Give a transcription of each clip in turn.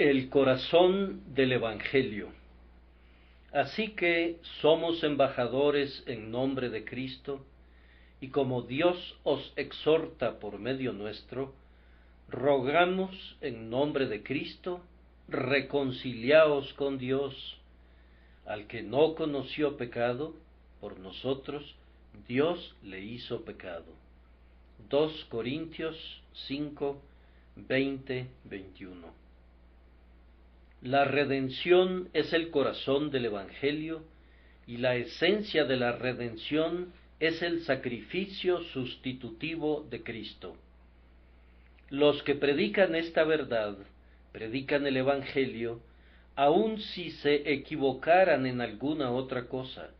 El corazón del Evangelio. Así que somos embajadores en nombre de Cristo, y como Dios os exhorta por medio nuestro, rogamos en nombre de Cristo, reconciliaos con Dios. Al que no conoció pecado, por nosotros Dios le hizo pecado. 2 Corintios 5, 20, 21. La redención es el corazón del Evangelio, y la esencia de la redención es el sacrificio sustitutivo de Cristo. Los que predican esta verdad, predican el Evangelio, aun si se equivocaran en alguna otra cosa,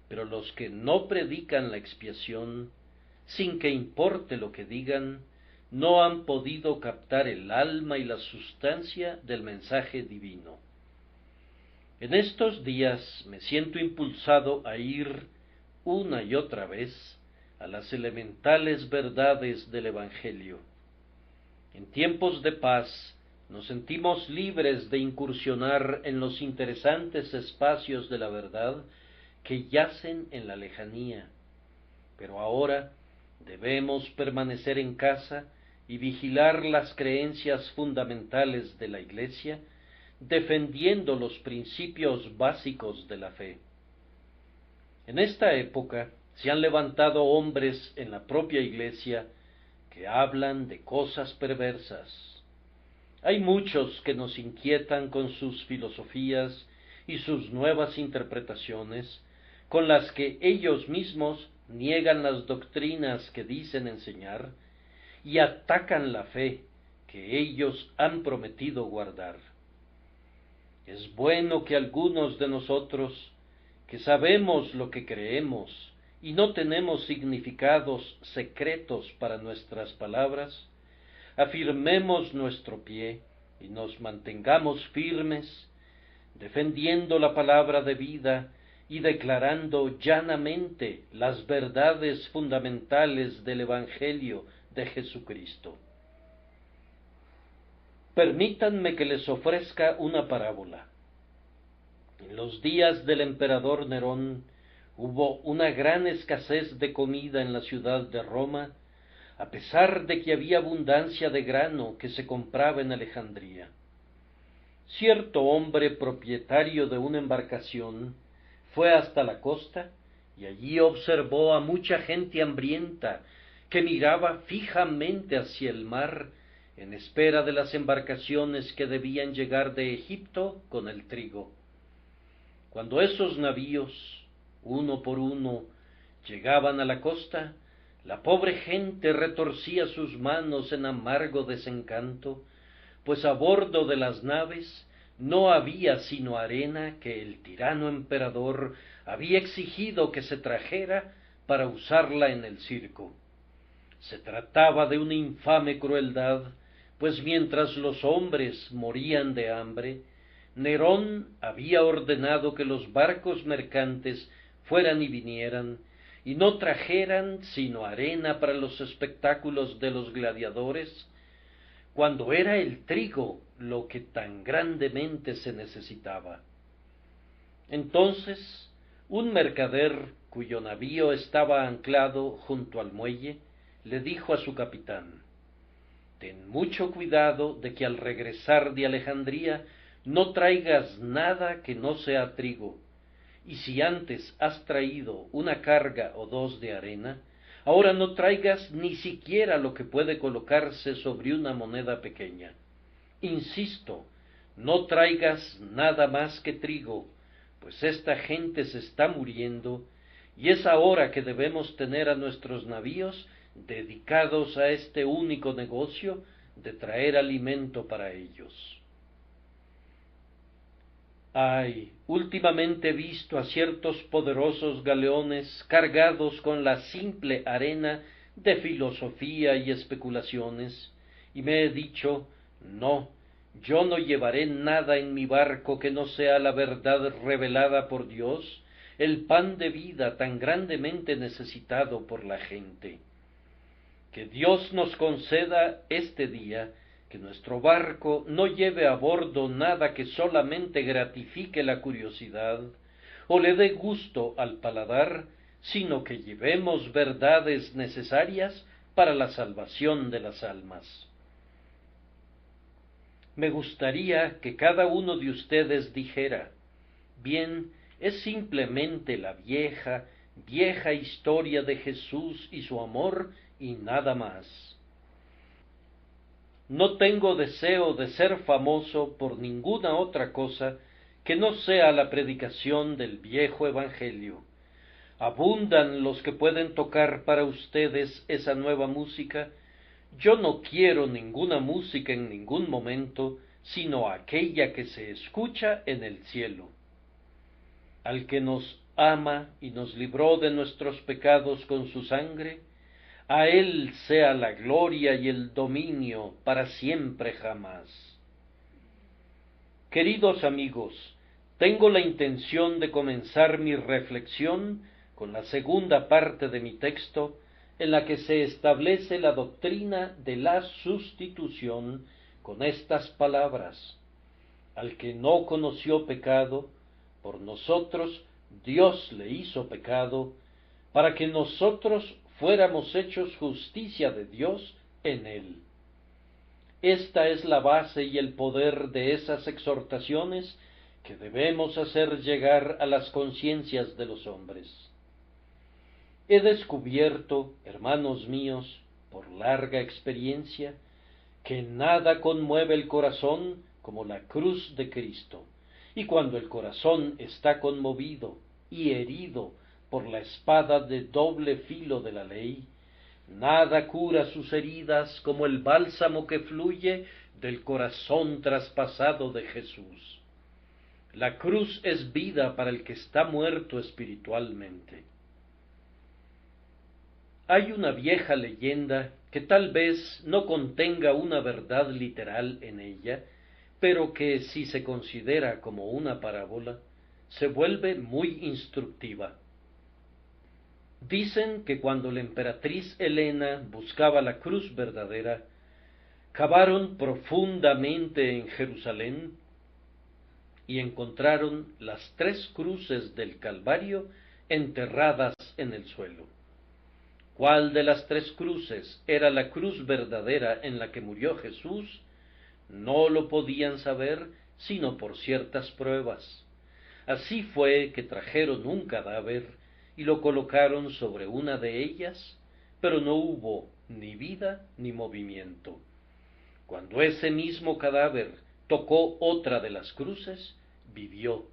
pero los que no predican la expiación, sin que importe lo que digan, no han podido captar el alma y la sustancia del mensaje divino. En estos días me siento impulsado a ir una y otra vez a las elementales verdades del Evangelio. En tiempos de paz nos sentimos libres de incursionar en los interesantes espacios de la verdad que yacen en la lejanía, pero ahora debemos permanecer en casa y vigilar las creencias fundamentales de la Iglesia, defendiendo los principios básicos de la fe. En esta época se han levantado hombres en la propia Iglesia que hablan de cosas perversas. Hay muchos que nos inquietan con sus filosofías y sus nuevas interpretaciones, con las que ellos mismos niegan las doctrinas que dicen enseñar y atacan la fe que ellos han prometido guardar. Es bueno que algunos de nosotros, que sabemos lo que creemos y no tenemos significados secretos para nuestras palabras, afirmemos nuestro pie y nos mantengamos firmes, defendiendo la palabra de vida y declarando llanamente las verdades fundamentales del Evangelio de Jesucristo. Permítanme que les ofrezca una parábola. En los días del emperador Nerón hubo una gran escasez de comida en la ciudad de Roma, a pesar de que había abundancia de grano que se compraba en Alejandría. Cierto hombre propietario de una embarcación fue hasta la costa y allí observó a mucha gente hambrienta que miraba fijamente hacia el mar en espera de las embarcaciones que debían llegar de Egipto con el trigo. Cuando esos navíos, uno por uno, llegaban a la costa, la pobre gente retorcía sus manos en amargo desencanto, pues a bordo de las naves no había sino arena que el tirano emperador había exigido que se trajera para usarla en el circo. Se trataba de una infame crueldad, pues mientras los hombres morían de hambre, Nerón había ordenado que los barcos mercantes fueran y vinieran, y no trajeran sino arena para los espectáculos de los gladiadores, cuando era el trigo lo que tan grandemente se necesitaba. Entonces, un mercader cuyo navío estaba anclado junto al muelle, le dijo a su capitán: «Ten mucho cuidado de que al regresar de Alejandría no traigas nada que no sea trigo, y si antes has traído una carga o dos de arena, ahora no traigas ni siquiera lo que puede colocarse sobre una moneda pequeña. Insisto, no traigas nada más que trigo, pues esta gente se está muriendo, y es ahora que debemos tener a nuestros navíos dedicados a este único negocio de traer alimento para ellos». Ay, últimamente he visto a ciertos poderosos galeones cargados con la simple arena de filosofía y especulaciones, y me he dicho: no, yo no llevaré nada en mi barco que no sea la verdad revelada por Dios, el pan de vida tan grandemente necesitado por la gente. Que Dios nos conceda este día que nuestro barco no lleve a bordo nada que solamente gratifique la curiosidad o le dé gusto al paladar, sino que llevemos verdades necesarias para la salvación de las almas. Me gustaría que cada uno de ustedes dijera: bien, es simplemente la vieja historia de Jesús y su amor y nada más. No tengo deseo de ser famoso por ninguna otra cosa que no sea la predicación del viejo Evangelio. Abundan los que pueden tocar para ustedes esa nueva música. Yo no quiero ninguna música en ningún momento, sino aquella que se escucha en el cielo. Al que nos ama y nos libró de nuestros pecados con su sangre, a Él sea la gloria y el dominio para siempre jamás. Queridos amigos, tengo la intención de comenzar mi reflexión con la segunda parte de mi texto, en la que se establece la doctrina de la sustitución con estas palabras: al que no conoció pecado, por nosotros Dios le hizo pecado, para que nosotros fuéramos hechos justicia de Dios en él. Esta es la base y el poder de esas exhortaciones que debemos hacer llegar a las conciencias de los hombres. He descubierto, hermanos míos, por larga experiencia, que nada conmueve el corazón como la cruz de Cristo, y cuando el corazón está conmovido y herido por la espada de doble filo de la ley, nada cura sus heridas como el bálsamo que fluye del corazón traspasado de Jesús. La cruz es vida para el que está muerto espiritualmente. Hay una vieja leyenda que tal vez no contenga una verdad literal en ella, pero que, si se considera como una parábola, se vuelve muy instructiva. Dicen que cuando la emperatriz Helena buscaba la cruz verdadera, cavaron profundamente en Jerusalén y encontraron las 3 cruces del Calvario enterradas en el suelo. ¿Cuál de las 3 cruces era la cruz verdadera en la que murió Jesús? No lo podían saber sino por ciertas pruebas. Así fue que trajeron un cadáver y lo colocaron sobre una de ellas, pero no hubo ni vida ni movimiento. Cuando ese mismo cadáver tocó otra de las cruces, vivió.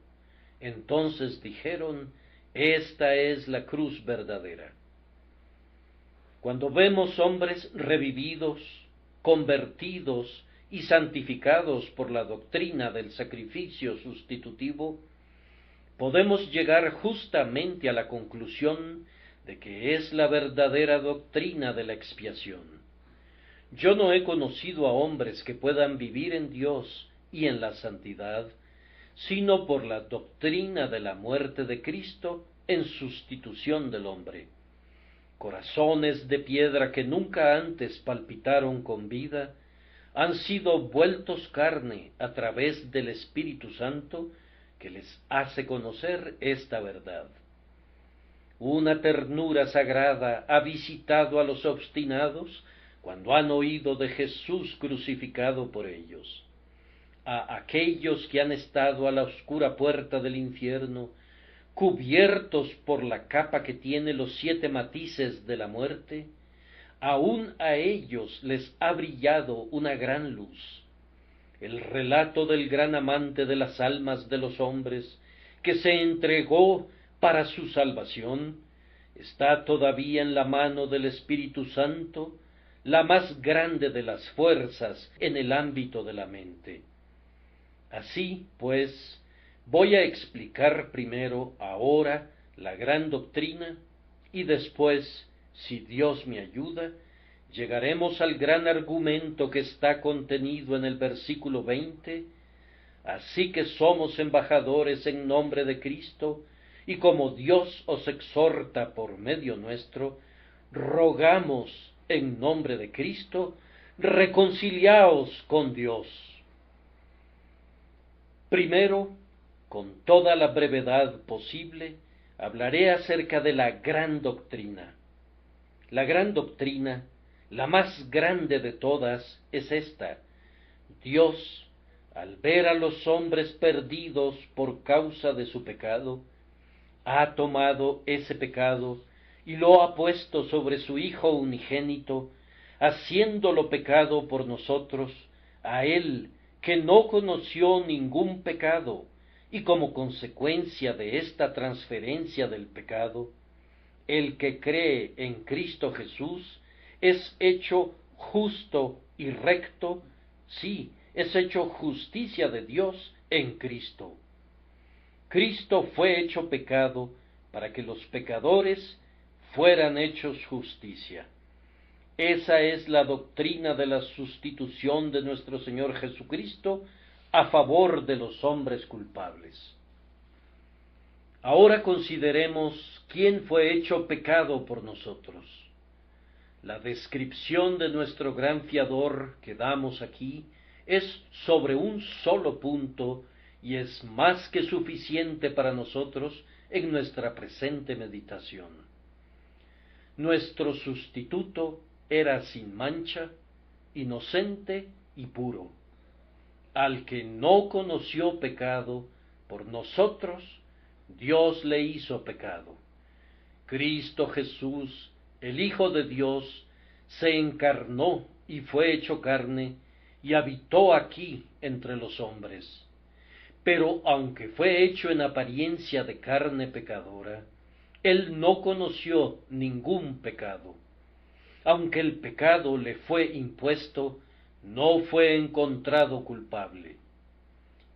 Entonces dijeron: esta es la cruz verdadera. Cuando vemos hombres revividos, convertidos y santificados por la doctrina del sacrificio sustitutivo, podemos llegar justamente a la conclusión de que es la verdadera doctrina de la expiación. Yo no he conocido a hombres que puedan vivir en Dios y en la santidad, sino por la doctrina de la muerte de Cristo en sustitución del hombre. Corazones de piedra que nunca antes palpitaron con vida, han sido vueltos carne a través del Espíritu Santo, que les hace conocer esta verdad. Una ternura sagrada ha visitado a los obstinados cuando han oído de Jesús crucificado por ellos. A aquellos que han estado a la oscura puerta del infierno, cubiertos por la capa que tiene los 7 matices de la muerte, aún a ellos les ha brillado una gran luz. El relato del gran amante de las almas de los hombres, que se entregó para su salvación, está todavía en la mano del Espíritu Santo, la más grande de las fuerzas en el ámbito de la mente. Así, pues, voy a explicar primero ahora la gran doctrina y después, si Dios me ayuda, llegaremos al gran argumento que está contenido en el versículo 20, así que somos embajadores en nombre de Cristo, y como Dios os exhorta por medio nuestro, rogamos en nombre de Cristo, reconciliaos con Dios. Primero, con toda la brevedad posible, hablaré acerca de la gran doctrina. La gran doctrina, la más grande de todas, es esta: Dios, al ver a los hombres perdidos por causa de su pecado, ha tomado ese pecado y lo ha puesto sobre su Hijo unigénito, haciéndolo pecado por nosotros, a Él que no conoció ningún pecado, y como consecuencia de esta transferencia del pecado, el que cree en Cristo Jesús es hecho justo y recto, sí, es hecho justicia de Dios en Cristo. Cristo fue hecho pecado para que los pecadores fueran hechos justicia. Esa es la doctrina de la sustitución de nuestro Señor Jesucristo a favor de los hombres culpables. Ahora consideremos quién fue hecho pecado por nosotros. La descripción de nuestro gran fiador que damos aquí es sobre un solo punto y es más que suficiente para nosotros en nuestra presente meditación. Nuestro sustituto era sin mancha, inocente y puro. Al que no conoció pecado, por nosotros Dios le hizo pecado. Cristo Jesús, el Hijo de Dios, se encarnó y fue hecho carne, y habitó aquí entre los hombres. Pero aunque fue hecho en apariencia de carne pecadora, él no conoció ningún pecado. Aunque el pecado le fue impuesto, no fue encontrado culpable.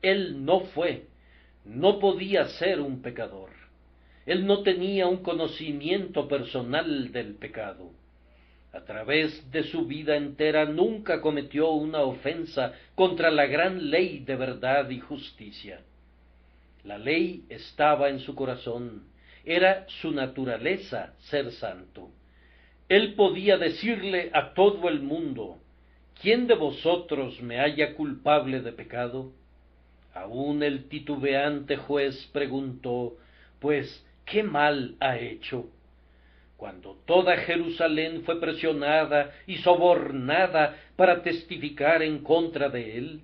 Él no podía ser un pecador. Él no tenía un conocimiento personal del pecado. A través de su vida entera nunca cometió una ofensa contra la gran ley de verdad y justicia. La ley estaba en su corazón, era su naturaleza ser santo. Él podía decirle a todo el mundo: ¿quién de vosotros me halla culpable de pecado? Aún el titubeante juez preguntó: pues, ¿qué mal ha hecho? Cuando toda Jerusalén fue presionada y sobornada para testificar en contra de él,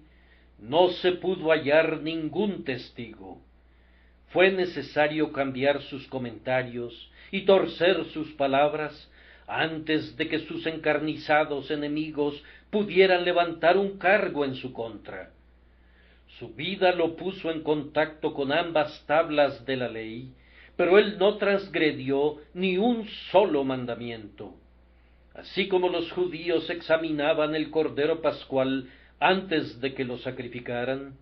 no se pudo hallar ningún testigo. Fue necesario cambiar sus comentarios y torcer sus palabras antes de que sus encarnizados enemigos pudieran levantar un cargo en su contra. Su vida lo puso en contacto con ambas tablas de la ley, pero él no transgredió ni un solo mandamiento. Así como los judíos examinaban el cordero pascual antes de que lo sacrificaran,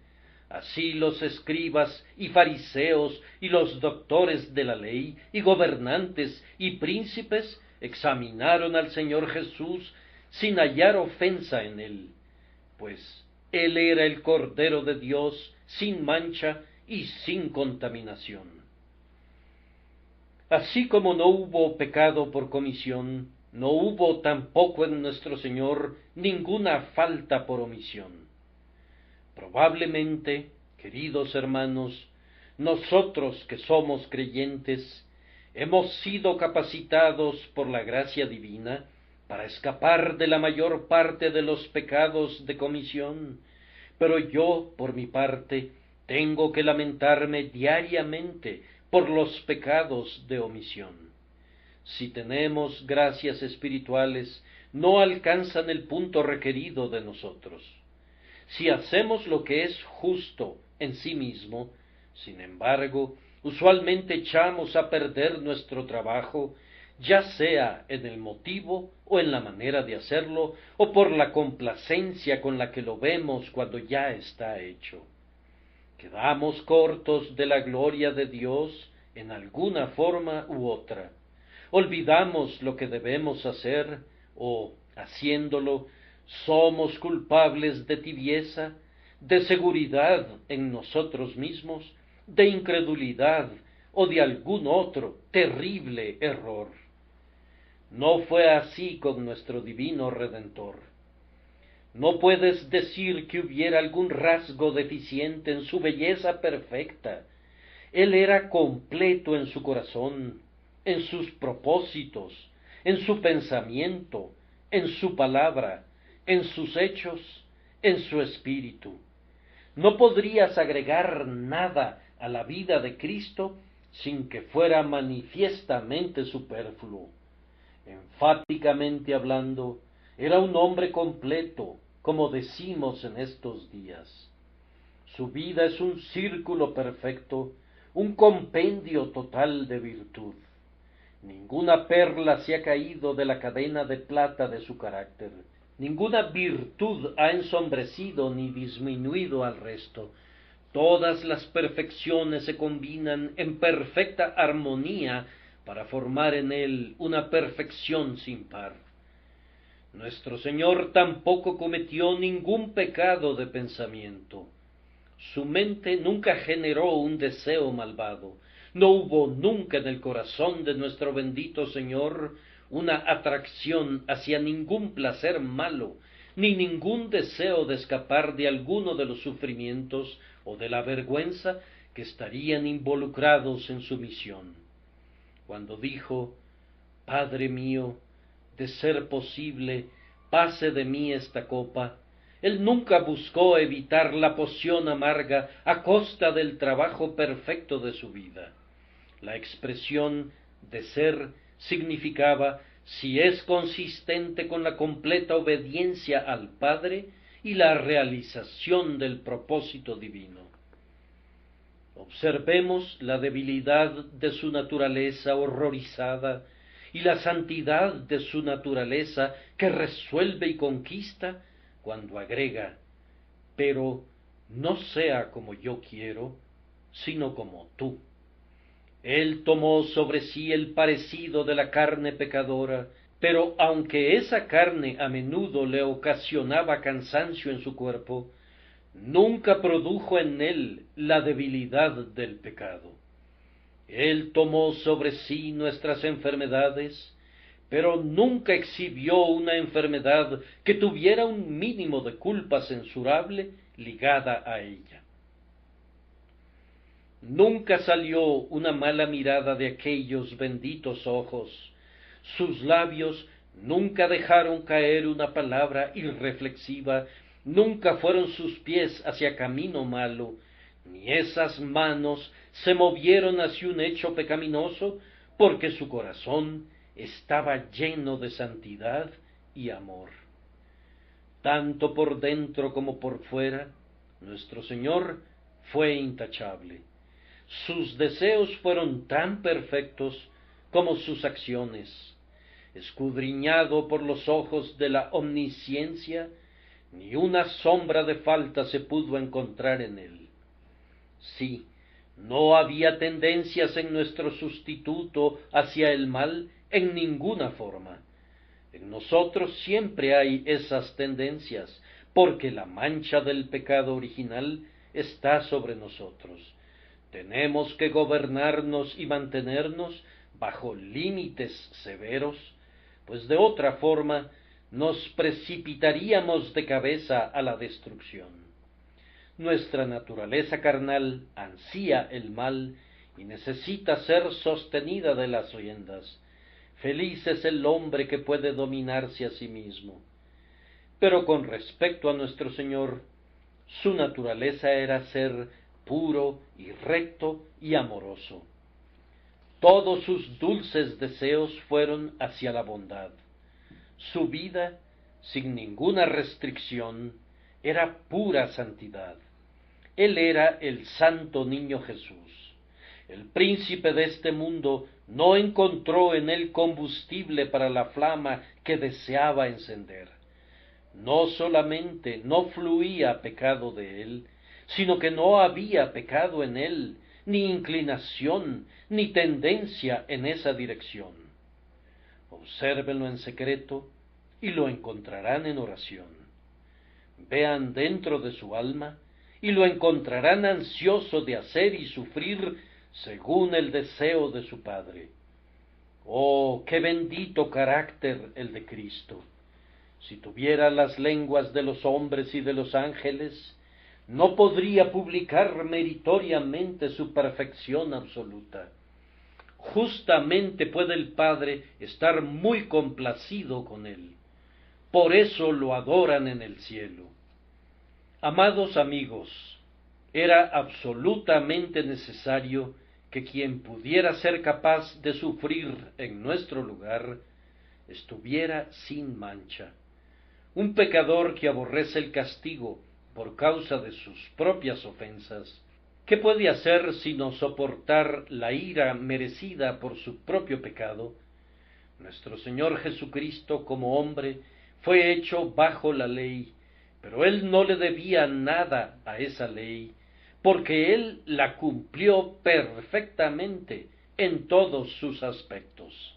así los escribas y fariseos y los doctores de la ley y gobernantes y príncipes examinaron al Señor Jesús sin hallar ofensa en él, pues él era el Cordero de Dios sin mancha y sin contaminación. Así como no hubo pecado por comisión, no hubo tampoco en nuestro Señor ninguna falta por omisión. Probablemente, queridos hermanos, nosotros que somos creyentes, hemos sido capacitados por la gracia divina para escapar de la mayor parte de los pecados de comisión, pero yo, por mi parte, tengo que lamentarme diariamente por los pecados de omisión. Si tenemos gracias espirituales, no alcanzan el punto requerido de nosotros. Si hacemos lo que es justo en sí mismo, sin embargo, usualmente echamos a perder nuestro trabajo, ya sea en el motivo o en la manera de hacerlo, o por la complacencia con la que lo vemos cuando ya está hecho. Quedamos cortos de la gloria de Dios en alguna forma u otra. Olvidamos lo que debemos hacer, o, haciéndolo, somos culpables de tibieza, de seguridad en nosotros mismos, de incredulidad o de algún otro terrible error. No fue así con nuestro divino Redentor. No puedes decir que hubiera algún rasgo deficiente en su belleza perfecta. Él era completo en su corazón, en sus propósitos, en su pensamiento, en su palabra, en sus hechos, en su espíritu. No podrías agregar nada a la vida de Cristo sin que fuera manifiestamente superfluo. Enfáticamente hablando, era un hombre completo, como decimos en estos días. Su vida es un círculo perfecto, un compendio total de virtud. Ninguna perla se ha caído de la cadena de plata de su carácter. Ninguna virtud ha ensombrecido ni disminuido al resto. Todas las perfecciones se combinan en perfecta armonía para formar en él una perfección sin par. Nuestro Señor tampoco cometió ningún pecado de pensamiento. Su mente nunca generó un deseo malvado. No hubo nunca en el corazón de nuestro bendito Señor una atracción hacia ningún placer malo, ni ningún deseo de escapar de alguno de los sufrimientos o de la vergüenza que estarían involucrados en su misión. Cuando dijo: Padre mío, de ser posible, pase de mí esta copa, él nunca buscó evitar la poción amarga a costa del trabajo perfecto de su vida. La expresión de ser significaba si es consistente con la completa obediencia al Padre y la realización del propósito divino. Observemos la debilidad de su naturaleza horrorizada y la santidad de su naturaleza que resuelve y conquista cuando agrega: pero no sea como yo quiero, sino como tú. Él tomó sobre sí el parecido de la carne pecadora, pero aunque esa carne a menudo le ocasionaba cansancio en su cuerpo, nunca produjo en él la debilidad del pecado. Él tomó sobre sí nuestras enfermedades, pero nunca exhibió una enfermedad que tuviera un mínimo de culpa censurable ligada a ella. Nunca salió una mala mirada de aquellos benditos ojos. Sus labios nunca dejaron caer una palabra irreflexiva, nunca fueron sus pies hacia camino malo, ni esas manos se movieron hacia un hecho pecaminoso, porque su corazón estaba lleno de santidad y amor. Tanto por dentro como por fuera, nuestro Señor fue intachable. Sus deseos fueron tan perfectos como sus acciones. Escudriñado por los ojos de la omnisciencia, ni una sombra de falta se pudo encontrar en él. Sí, no había tendencias en nuestro sustituto hacia el mal en ninguna forma. En nosotros siempre hay esas tendencias, porque la mancha del pecado original está sobre nosotros. Tenemos que gobernarnos y mantenernos bajo límites severos, pues de otra forma nos precipitaríamos de cabeza a la destrucción. Nuestra naturaleza carnal ansía el mal y necesita ser sostenida de las riendas. Feliz es el hombre que puede dominarse a sí mismo. Pero con respecto a nuestro Señor, su naturaleza era ser puro y recto y amoroso. Todos sus dulces deseos fueron hacia la bondad. Su vida, sin ninguna restricción, era pura santidad. Él era el santo niño Jesús. El príncipe de este mundo no encontró en él combustible para la flama que deseaba encender. No solamente no fluía pecado de él, sino que no había pecado en él, ni inclinación, ni tendencia en esa dirección. Obsérvenlo en secreto y lo encontrarán en oración. Vean dentro de su alma y lo encontrarán ansioso de hacer y sufrir según el deseo de su Padre. Oh, qué bendito carácter el de Cristo. Si tuviera las lenguas de los hombres y de los ángeles, no podría publicar meritoriamente su perfección absoluta. Justamente puede el Padre estar muy complacido con él. Por eso lo adoran en el cielo. Amados amigos, era absolutamente necesario que quien pudiera ser capaz de sufrir en nuestro lugar estuviera sin mancha. Un pecador que aborrece el castigo por causa de sus propias ofensas, ¿qué puede hacer sino soportar la ira merecida por su propio pecado? Nuestro Señor Jesucristo, como hombre, fue hecho bajo la ley, pero Él no le debía nada a esa ley, porque Él la cumplió perfectamente en todos sus aspectos.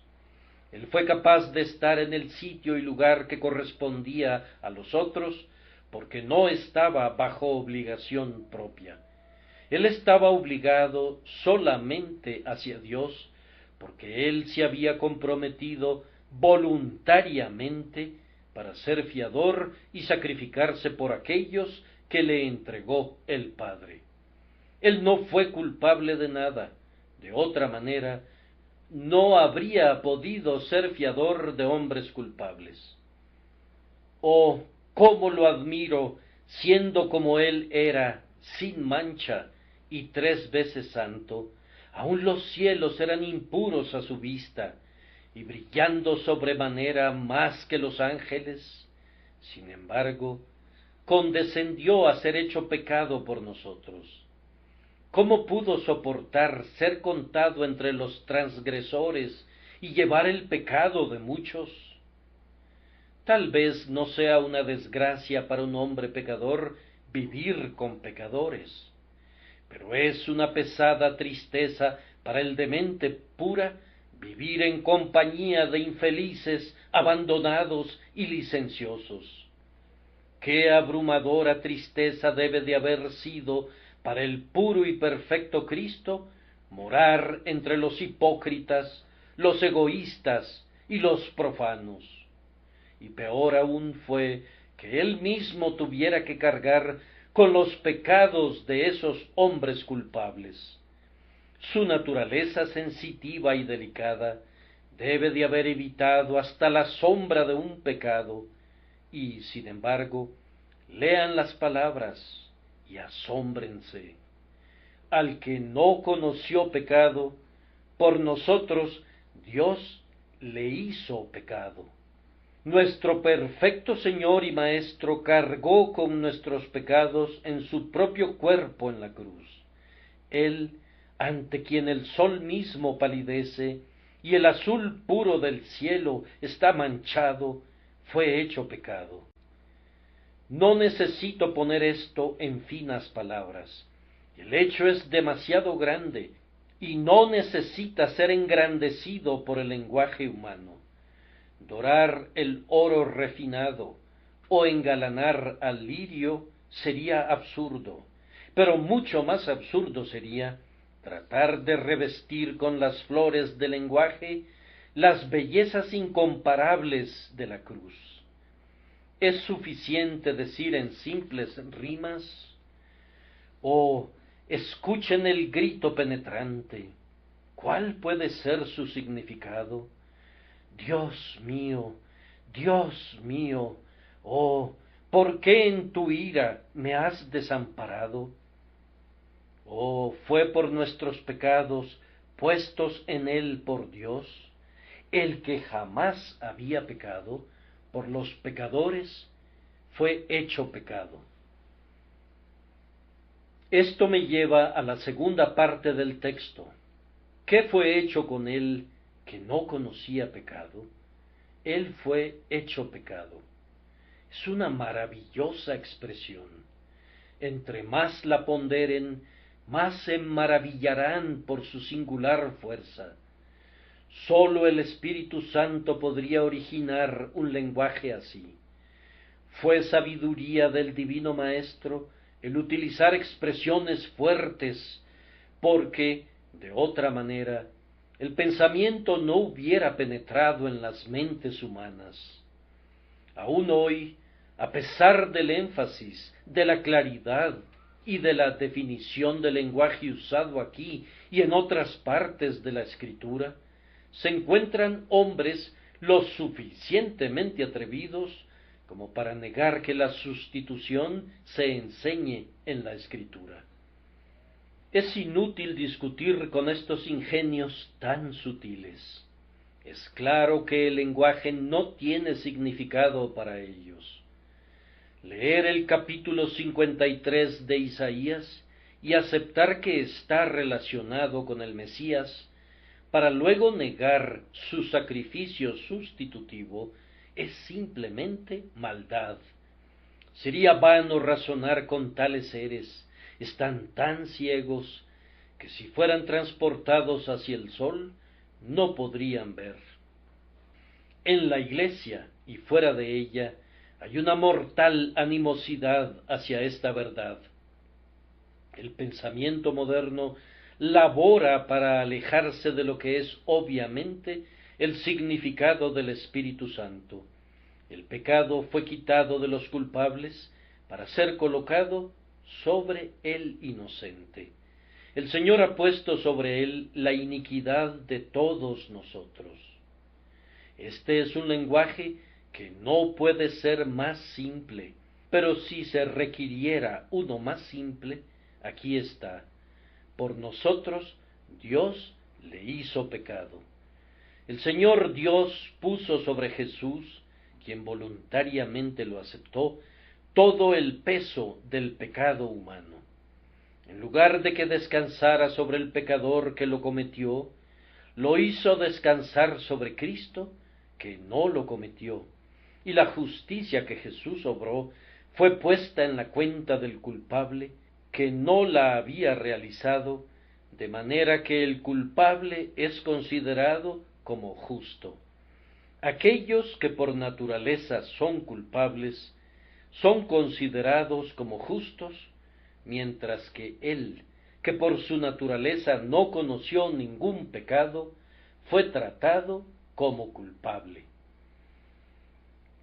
Él fue capaz de estar en el sitio y lugar que correspondía a los otros, porque no estaba bajo obligación propia. Él estaba obligado solamente hacia Dios, porque él se había comprometido voluntariamente para ser fiador y sacrificarse por aquellos que le entregó el Padre. Él no fue culpable de nada. De otra manera, no habría podido ser fiador de hombres culpables. Oh, cómo lo admiro, siendo como él era, sin mancha y 3 veces santo, aun los cielos eran impuros a su vista, y brillando sobremanera más que los ángeles. Sin embargo, condescendió a ser hecho pecado por nosotros. ¿Cómo pudo soportar ser contado entre los transgresores y llevar el pecado de muchos? Tal vez no sea una desgracia para un hombre pecador vivir con pecadores, pero es una pesada tristeza para el demente pura vivir en compañía de infelices, abandonados y licenciosos. Qué abrumadora tristeza debe de haber sido para el puro y perfecto Cristo morar entre los hipócritas, los egoístas y los profanos. Y peor aún fue que él mismo tuviera que cargar con los pecados de esos hombres culpables. Su naturaleza sensitiva y delicada debe de haber evitado hasta la sombra de un pecado, y, sin embargo, lean las palabras y asómbrense. Al que no conoció pecado, por nosotros Dios le hizo pecado. Nuestro perfecto Señor y Maestro cargó con nuestros pecados en su propio cuerpo en la cruz. Él, ante quien el sol mismo palidece y el azul puro del cielo está manchado, fue hecho pecado. No necesito poner esto en finas palabras. El hecho es demasiado grande y no necesita ser engrandecido por el lenguaje humano. Dorar el oro refinado o engalanar al lirio sería absurdo, pero mucho más absurdo sería tratar de revestir con las flores del lenguaje las bellezas incomparables de la cruz. ¿Es suficiente decir en simples rimas? Oh, escuchen el grito penetrante. ¿Cuál puede ser su significado? Dios mío, oh, ¿por qué en tu ira me has desamparado? Oh, fue por nuestros pecados puestos en él por Dios, el que jamás había pecado, por los pecadores fue hecho pecado. Esto me lleva a la segunda parte del texto. ¿Qué fue hecho con él que no conocía pecado? Él fue hecho pecado. Es una maravillosa expresión. Entre más la ponderen, más se maravillarán por su singular fuerza. Sólo el Espíritu Santo podría originar un lenguaje así. Fue sabiduría del Divino Maestro el utilizar expresiones fuertes, porque, de otra manera, el pensamiento no hubiera penetrado en las mentes humanas. Aún hoy, a pesar del énfasis, de la claridad y de la definición del lenguaje usado aquí y en otras partes de la Escritura, se encuentran hombres lo suficientemente atrevidos como para negar que la sustitución se enseñe en la Escritura. Es inútil discutir con estos ingenios tan sutiles. Es claro que el lenguaje no tiene significado para ellos. Leer el capítulo 53 de Isaías y aceptar que está relacionado con el Mesías, para luego negar su sacrificio sustitutivo, es simplemente maldad. Sería vano razonar con tales seres. Están tan ciegos que si fueran transportados hacia el sol, no podrían ver. En la Iglesia y fuera de ella hay una mortal animosidad hacia esta verdad. El pensamiento moderno labora para alejarse de lo que es obviamente el significado del Espíritu Santo. El pecado fue quitado de los culpables para ser colocado sobre el inocente. El Señor ha puesto sobre él la iniquidad de todos nosotros. Este es un lenguaje que no puede ser más simple, pero si se requiriera uno más simple, aquí está. Por nosotros Dios le hizo pecado. El Señor Dios puso sobre Jesús, quien voluntariamente lo aceptó, todo el peso del pecado humano. En lugar de que descansara sobre el pecador que lo cometió, lo hizo descansar sobre Cristo, que no lo cometió, y la justicia que Jesús obró fue puesta en la cuenta del culpable, que no la había realizado, de manera que el culpable es considerado como justo. Aquellos que por naturaleza son culpables son considerados como justos, mientras que él, que por su naturaleza no conoció ningún pecado, fue tratado como culpable.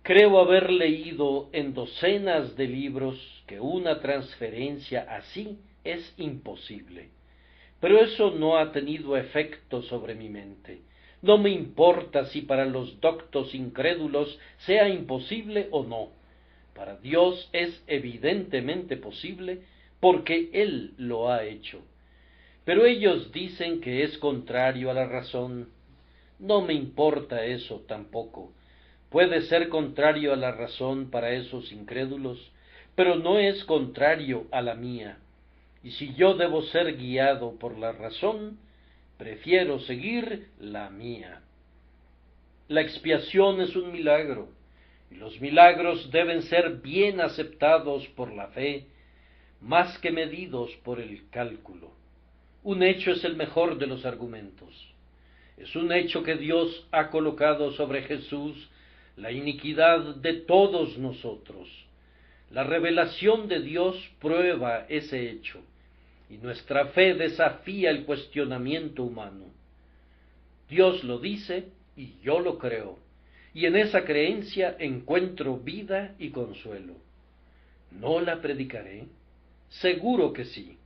Creo haber leído en docenas de libros que una transferencia así es imposible, pero eso no ha tenido efecto sobre mi mente. No me importa si para los doctos incrédulos sea imposible o no. Para Dios es evidentemente posible porque Él lo ha hecho. Pero ellos dicen que es contrario a la razón. No me importa eso tampoco. Puede ser contrario a la razón para esos incrédulos, pero no es contrario a la mía. Y si yo debo ser guiado por la razón, prefiero seguir la mía. La expiación es un milagro, y los milagros deben ser bien aceptados por la fe, más que medidos por el cálculo. Un hecho es el mejor de los argumentos. Es un hecho que Dios ha colocado sobre Jesús la iniquidad de todos nosotros. La revelación de Dios prueba ese hecho, y nuestra fe desafía el cuestionamiento humano. Dios lo dice y yo lo creo, y en esa creencia encuentro vida y consuelo. ¿No la predicaré? Seguro que sí.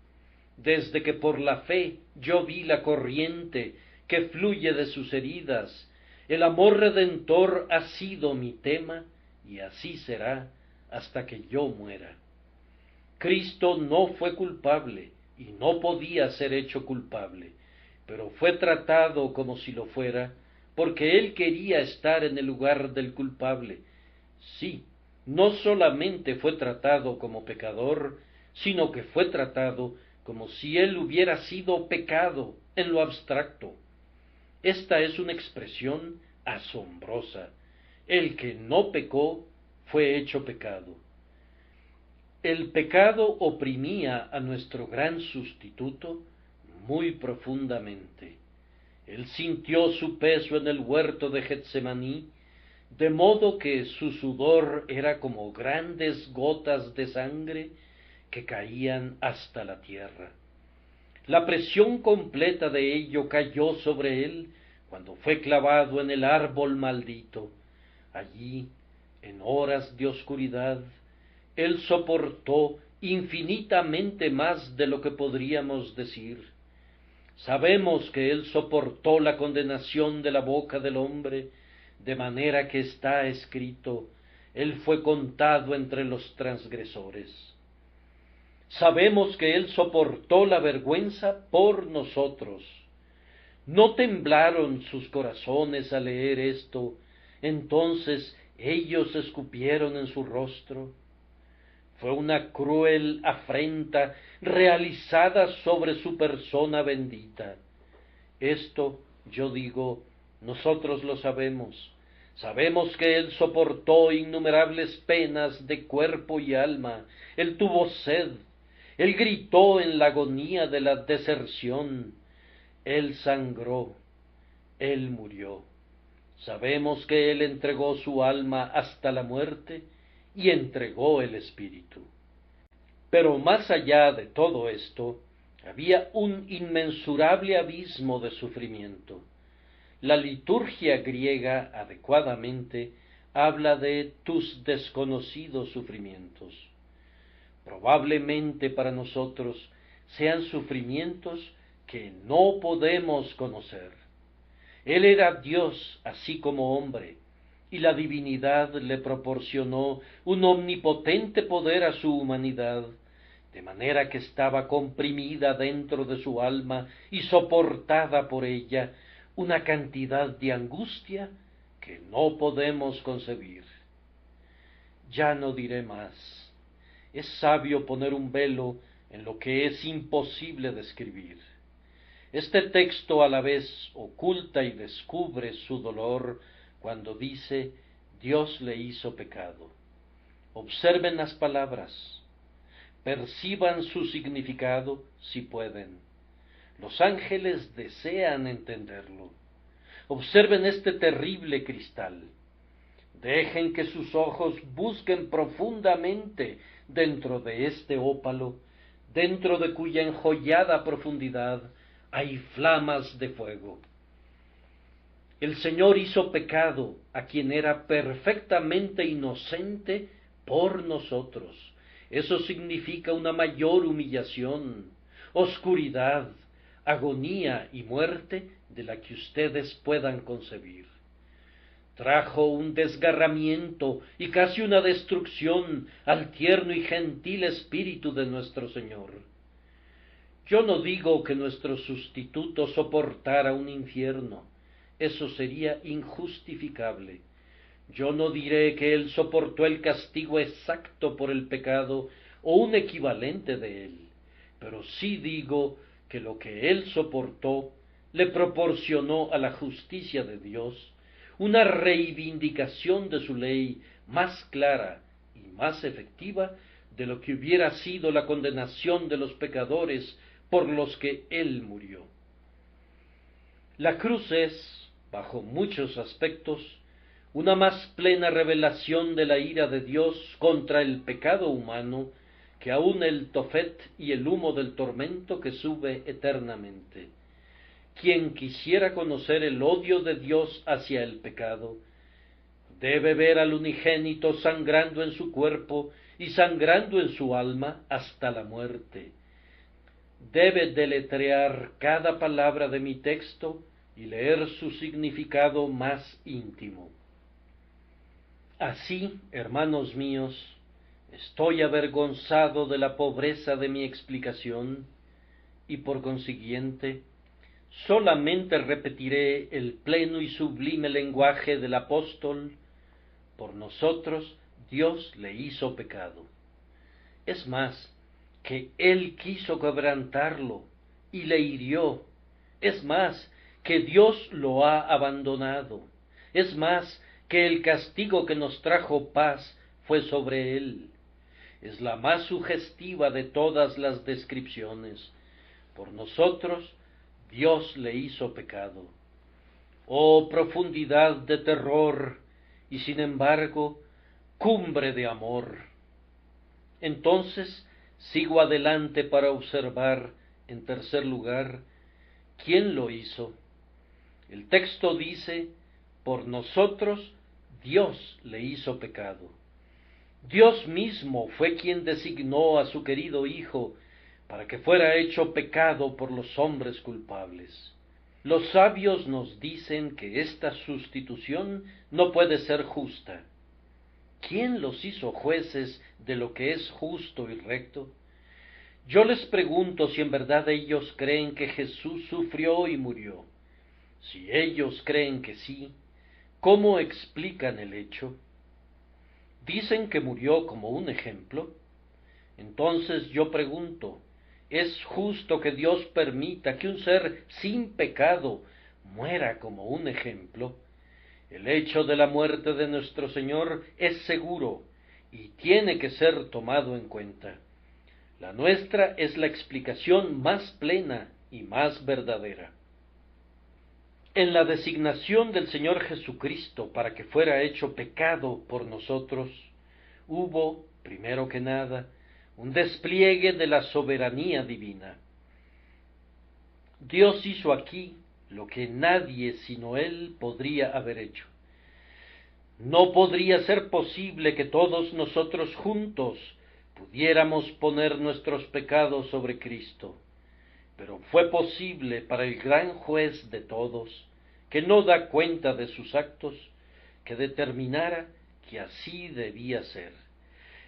Desde que por la fe yo vi la corriente que fluye de sus heridas, el amor redentor ha sido mi tema, y así será hasta que yo muera. Cristo no fue culpable, y no podía ser hecho culpable, pero fue tratado como si lo fuera, porque él quería estar en el lugar del culpable. Sí, no solamente fue tratado como pecador, sino que fue tratado como si él hubiera sido pecado en lo abstracto. Esta es una expresión asombrosa. El que no pecó fue hecho pecado. El pecado oprimía a nuestro gran sustituto muy profundamente. Él sintió su peso en el huerto de Getsemaní, de modo que su sudor era como grandes gotas de sangre que caían hasta la tierra. La presión completa de ello cayó sobre él cuando fue clavado en el árbol maldito. Allí, En horas de oscuridad, Él soportó infinitamente más de lo que podríamos decir. Sabemos que Él soportó la condenación de la boca del hombre, de manera que está escrito, Él fue contado entre los transgresores. Sabemos que Él soportó la vergüenza por nosotros. ¿No temblaron sus corazones al leer esto? Entonces ellos escupieron en su rostro. Fue una cruel afrenta realizada sobre su persona bendita. Esto, yo digo, nosotros lo sabemos. Sabemos que Él soportó innumerables penas de cuerpo y alma. Él tuvo sed. Él gritó en la agonía de la deserción. Él sangró. Él murió. Sabemos que Él entregó su alma hasta la muerte y entregó el espíritu. Pero más allá de todo esto, había un inmensurable abismo de sufrimiento. La liturgia griega adecuadamente habla de tus desconocidos sufrimientos. Probablemente para nosotros sean sufrimientos que no podemos conocer. Él era Dios así como hombre, y la divinidad le proporcionó un omnipotente poder a su humanidad, de manera que estaba comprimida dentro de su alma y soportada por ella una cantidad de angustia que no podemos concebir. Ya no diré más. Es sabio poner un velo en lo que es imposible describir. Este texto a la vez oculta y descubre su dolor cuando dice, Dios le hizo pecado. Observen las palabras, perciban su significado si pueden. Los ángeles desean entenderlo. Observen este terrible cristal. Dejen que sus ojos busquen profundamente dentro de este ópalo, dentro de cuya enjollada profundidad hay flamas de fuego. El Señor hizo pecado a quien era perfectamente inocente por nosotros. Eso significa una mayor humillación, oscuridad, agonía y muerte de la que ustedes puedan concebir. Trajo un desgarramiento y casi una destrucción al tierno y gentil espíritu de nuestro Señor. Yo no digo que nuestro sustituto soportara un infierno, eso sería injustificable. Yo no diré que Él soportó el castigo exacto por el pecado o un equivalente de él, pero sí digo que lo que Él soportó le proporcionó a la justicia de Dios una reivindicación de su ley más clara y más efectiva de lo que hubiera sido la condenación de los pecadores por los que Él murió. La cruz es, bajo muchos aspectos, una más plena revelación de la ira de Dios contra el pecado humano que aun el Tofet y el humo del tormento que sube eternamente. Quien quisiera conocer el odio de Dios hacia el pecado, debe ver al unigénito sangrando en su cuerpo y sangrando en su alma hasta la muerte. Debe deletrear cada palabra de mi texto y leer su significado más íntimo. Así, hermanos míos, estoy avergonzado de la pobreza de mi explicación y por consiguiente solamente repetiré el pleno y sublime lenguaje del apóstol: por nosotros Dios le hizo pecado. Es más, que Él quiso quebrantarlo y le hirió. Es más, que Dios lo ha abandonado. Es más, que el castigo que nos trajo paz fue sobre Él. Es la más sugestiva de todas las descripciones. Por nosotros Dios le hizo pecado. Oh profundidad de terror y sin embargo cumbre de amor. Entonces sigo adelante para observar, en tercer lugar, ¿quién lo hizo? El texto dice, por nosotros Dios le hizo pecado. Dios mismo fue quien designó a su querido Hijo para que fuera hecho pecado por los hombres culpables. Los sabios nos dicen que esta sustitución no puede ser justa. ¿Quién los hizo jueces de lo que es justo y recto? Yo les pregunto si en verdad ellos creen que Jesús sufrió y murió. Si ellos creen que sí, ¿cómo explican el hecho? Dicen que murió como un ejemplo. Entonces yo pregunto, ¿es justo que Dios permita que un ser sin pecado muera como un ejemplo? El hecho de la muerte de nuestro Señor es seguro y tiene que ser tomado en cuenta. La nuestra es la explicación más plena y más verdadera. En la designación del Señor Jesucristo para que fuera hecho pecado por nosotros, hubo, primero que nada, un despliegue de la soberanía divina. Dios hizo aquí lo que nadie sino Él podría haber hecho. No podría ser posible que todos nosotros juntos pudiéramos poner nuestros pecados sobre Cristo, pero fue posible para el gran juez de todos, que no da cuenta de sus actos, que determinara que así debía ser.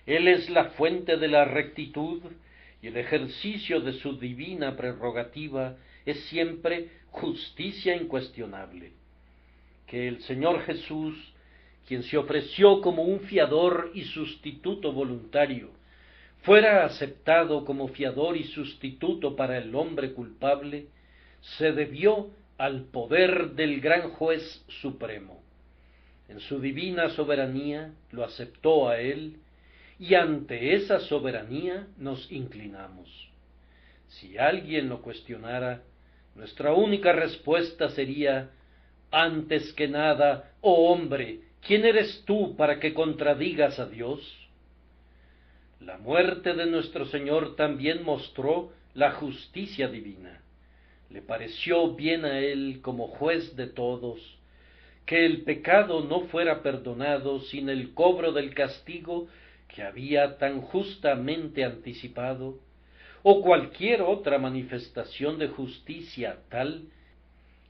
Él es la fuente de la rectitud, y el ejercicio de su divina prerrogativa es siempre justicia incuestionable. Que el Señor Jesús, quien se ofreció como un fiador y sustituto voluntario, fuera aceptado como fiador y sustituto para el hombre culpable, se debió al poder del gran juez supremo. En su divina soberanía lo aceptó a él, y ante esa soberanía nos inclinamos. Si alguien lo cuestionara, nuestra única respuesta sería: antes que nada, oh hombre, ¿quién eres tú para que contradigas a Dios? La muerte de nuestro Señor también mostró la justicia divina. Le pareció bien a Él, como juez de todos, que el pecado no fuera perdonado sin el cobro del castigo que había tan justamente anticipado, o cualquier otra manifestación de justicia tal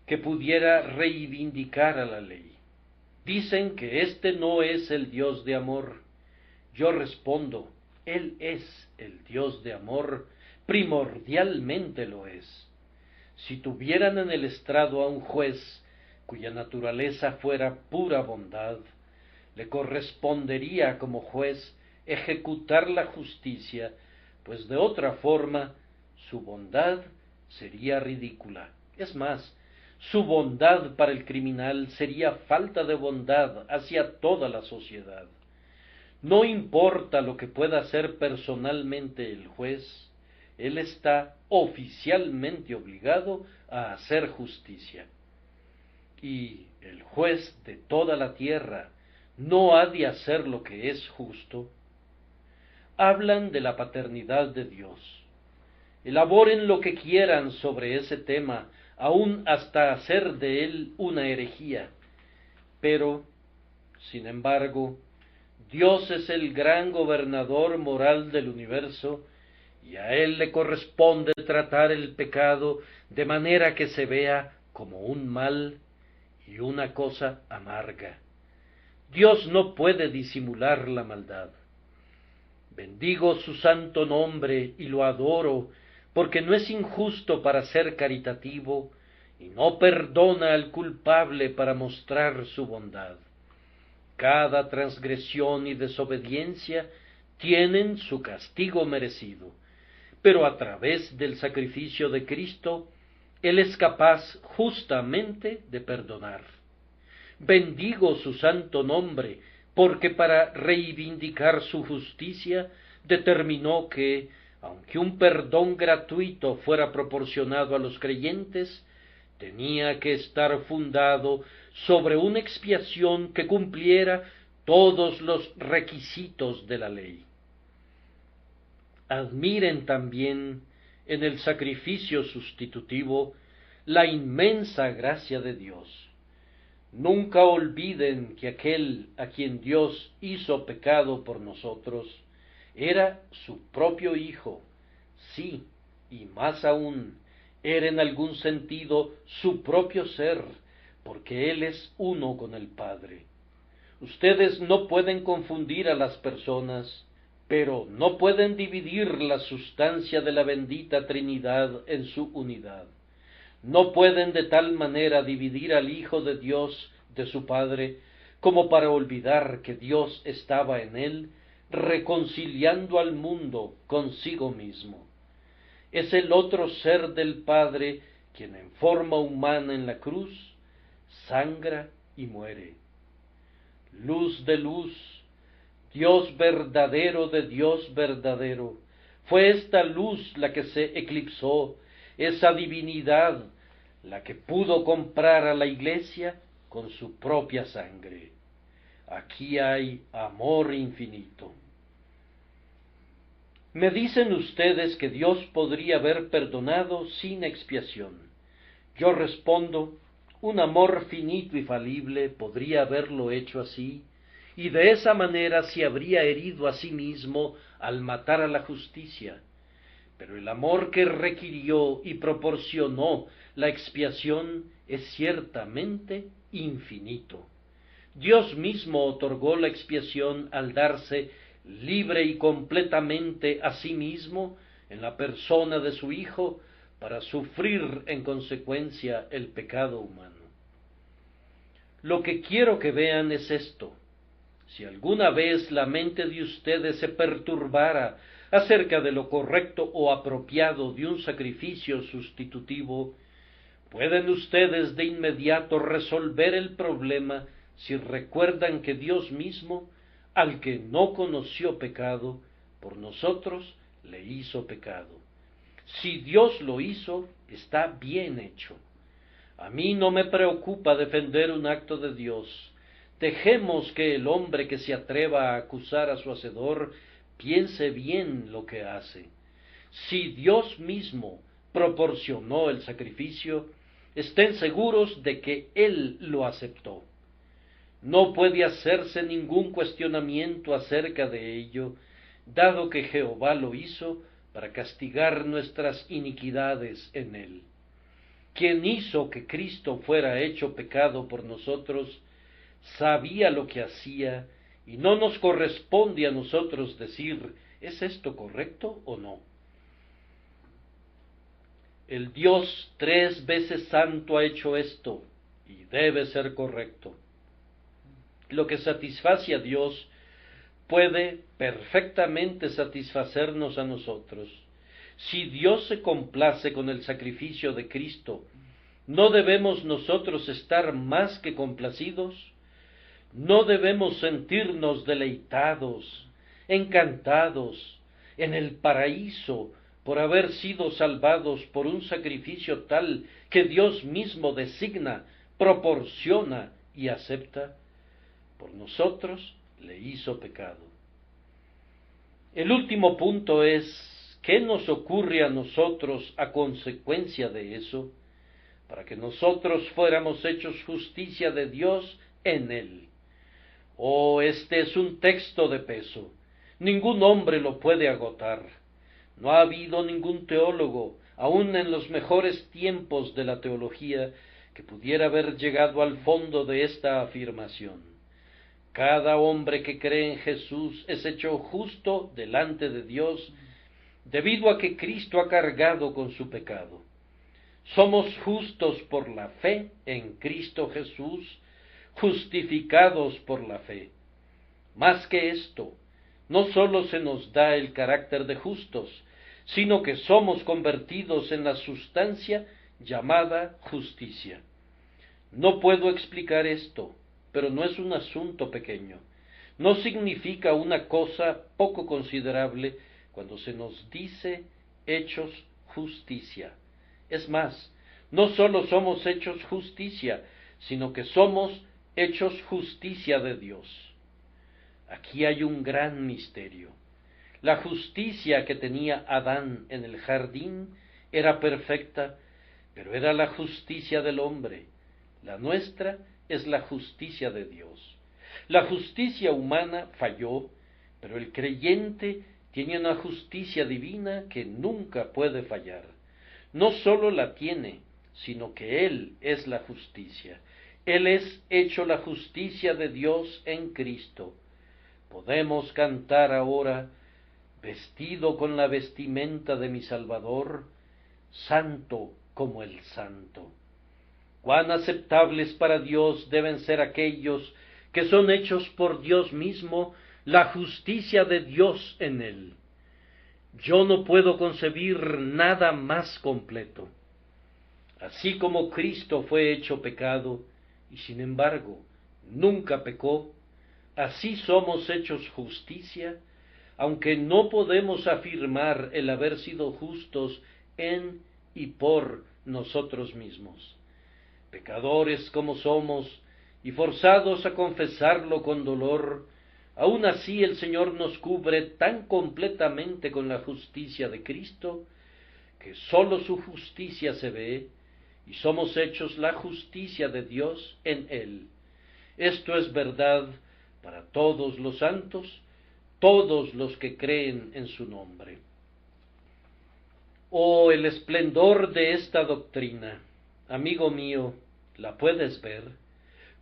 que pudiera reivindicar a la ley. Dicen que este no es el Dios de amor. Yo respondo, Él es el Dios de amor, primordialmente lo es. Si tuvieran en el estrado a un juez cuya naturaleza fuera pura bondad, le correspondería como juez ejecutar la justicia, pues de otra forma su bondad sería ridícula. Es más, su bondad para el criminal sería falta de bondad hacia toda la sociedad. No importa lo que pueda hacer personalmente el juez, él está oficialmente obligado a hacer justicia. Y el juez de toda la tierra no ha de hacer lo que es justo. Hablan de la paternidad de Dios. Elaboren lo que quieran sobre ese tema, aun hasta hacer de él una herejía. Pero, sin embargo, Dios es el gran gobernador moral del universo, y a Él le corresponde tratar el pecado de manera que se vea como un mal y una cosa amarga. Dios no puede disimular la maldad. Bendigo su santo nombre y lo adoro, porque no es injusto para ser caritativo, y no perdona al culpable para mostrar su bondad. Cada transgresión y desobediencia tienen su castigo merecido, pero a través del sacrificio de Cristo, Él es capaz justamente de perdonar. Bendigo su santo nombre, porque para reivindicar su justicia determinó que, aunque un perdón gratuito fuera proporcionado a los creyentes, tenía que estar fundado sobre una expiación que cumpliera todos los requisitos de la ley. Admiren también en el sacrificio sustitutivo la inmensa gracia de Dios. Nunca olviden que aquel a quien Dios hizo pecado por nosotros era su propio Hijo. Sí, y más aún, era en algún sentido su propio ser, porque Él es uno con el Padre. Ustedes no pueden confundir a las personas, pero no pueden dividir la sustancia de la bendita Trinidad en su unidad. No pueden de tal manera dividir al Hijo de Dios de su Padre, como para olvidar que Dios estaba en él, reconciliando al mundo consigo mismo. Es el otro ser del Padre quien en forma humana en la cruz sangra y muere. Luz de luz, Dios verdadero de Dios verdadero, fue esta luz la que se eclipsó, esa divinidad, la que pudo comprar a la Iglesia con su propia sangre. Aquí hay amor infinito. Me dicen ustedes que Dios podría haber perdonado sin expiación. Yo respondo, un amor finito y falible podría haberlo hecho así, y de esa manera se habría herido a sí mismo al matar a la justicia. Pero el amor que requirió y proporcionó la expiación es ciertamente infinito. Dios mismo otorgó la expiación al darse libre y completamente a sí mismo en la persona de su Hijo para sufrir en consecuencia el pecado humano. Lo que quiero que vean es esto. Si alguna vez la mente de ustedes se perturbara acerca de lo correcto o apropiado de un sacrificio sustitutivo, pueden ustedes de inmediato resolver el problema si recuerdan que Dios mismo, al que no conoció pecado, por nosotros le hizo pecado. Si Dios lo hizo, está bien hecho. A mí no me preocupa defender un acto de Dios. Dejemos que el hombre que se atreva a acusar a su hacedor piense bien lo que hace. Si Dios mismo proporcionó el sacrificio, estén seguros de que Él lo aceptó. No puede hacerse ningún cuestionamiento acerca de ello, dado que Jehová lo hizo para castigar nuestras iniquidades en Él. Quien hizo que Cristo fuera hecho pecado por nosotros, sabía lo que hacía, y no nos corresponde a nosotros decir, ¿es esto correcto o no? El Dios 3 veces santo ha hecho esto, y debe ser correcto. Lo que satisface a Dios puede perfectamente satisfacernos a nosotros. Si Dios se complace con el sacrificio de Cristo, ¿no debemos nosotros estar más que complacidos? ¿No debemos sentirnos deleitados, encantados, en el paraíso por haber sido salvados por un sacrificio tal que Dios mismo designa, proporciona y acepta? Por nosotros le hizo pecado. El último punto es, ¿qué nos ocurre a nosotros a consecuencia de eso? Para que nosotros fuéramos hechos justicia de Dios en Él. Oh, este es un texto de peso. Ningún hombre lo puede agotar. No ha habido ningún teólogo, aun en los mejores tiempos de la teología, que pudiera haber llegado al fondo de esta afirmación. Cada hombre que cree en Jesús es hecho justo delante de Dios, debido a que Cristo ha cargado con su pecado. Somos justos por la fe en Cristo Jesús, justificados por la fe. Más que esto, no sólo se nos da el carácter de justos, sino que somos convertidos en la sustancia llamada justicia. No puedo explicar esto, pero no es un asunto pequeño. No significa una cosa poco considerable cuando se nos dice hechos justicia. Es más, no sólo somos hechos justicia, sino que somos hechos justicia de Dios. Aquí hay un gran misterio. La justicia que tenía Adán en el jardín era perfecta, pero era la justicia del hombre. La nuestra es la justicia de Dios. La justicia humana falló, pero el creyente tiene una justicia divina que nunca puede fallar. No sólo la tiene, sino que Él es la justicia. Él es hecho la justicia de Dios en Cristo. Podemos cantar ahora, vestido con la vestimenta de mi Salvador, santo como el santo. Cuán aceptables para Dios deben ser aquellos que son hechos por Dios mismo, la justicia de Dios en él. Yo no puedo concebir nada más completo. Así como Cristo fue hecho pecado, y sin embargo nunca pecó, así somos hechos justicia, aunque no podemos afirmar el haber sido justos en y por nosotros mismos. Pecadores como somos, y forzados a confesarlo con dolor, aun así el Señor nos cubre tan completamente con la justicia de Cristo, que sólo su justicia se ve, y somos hechos la justicia de Dios en Él. Esto es verdad para todos los santos, todos los que creen en su nombre. Oh, el esplendor de esta doctrina, amigo mío, ¿la puedes ver?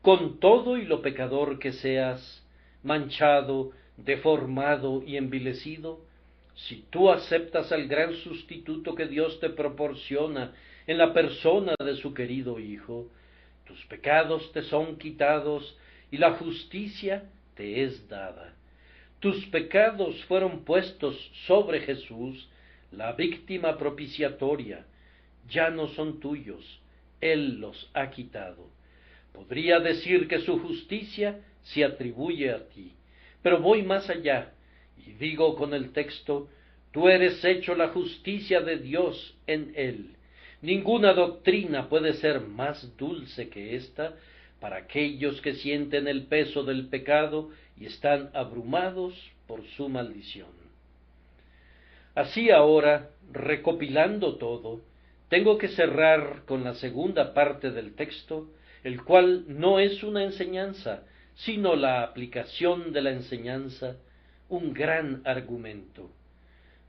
Con todo y lo pecador que seas, manchado, deformado y envilecido, si tú aceptas al gran sustituto que Dios te proporciona en la persona de su querido Hijo, tus pecados te son quitados y la justicia te es dada. Tus pecados fueron puestos sobre Jesús, la víctima propiciatoria, ya no son tuyos, Él los ha quitado. Podría decir que su justicia se atribuye a ti, pero voy más allá y digo con el texto, tú eres hecho la justicia de Dios en Él. Ninguna doctrina puede ser más dulce que esta para aquellos que sienten el peso del pecado y están abrumados por su maldición. Así ahora, recopilando todo, tengo que cerrar con la segunda parte del texto, el cual no es una enseñanza, sino la aplicación de la enseñanza, un gran argumento.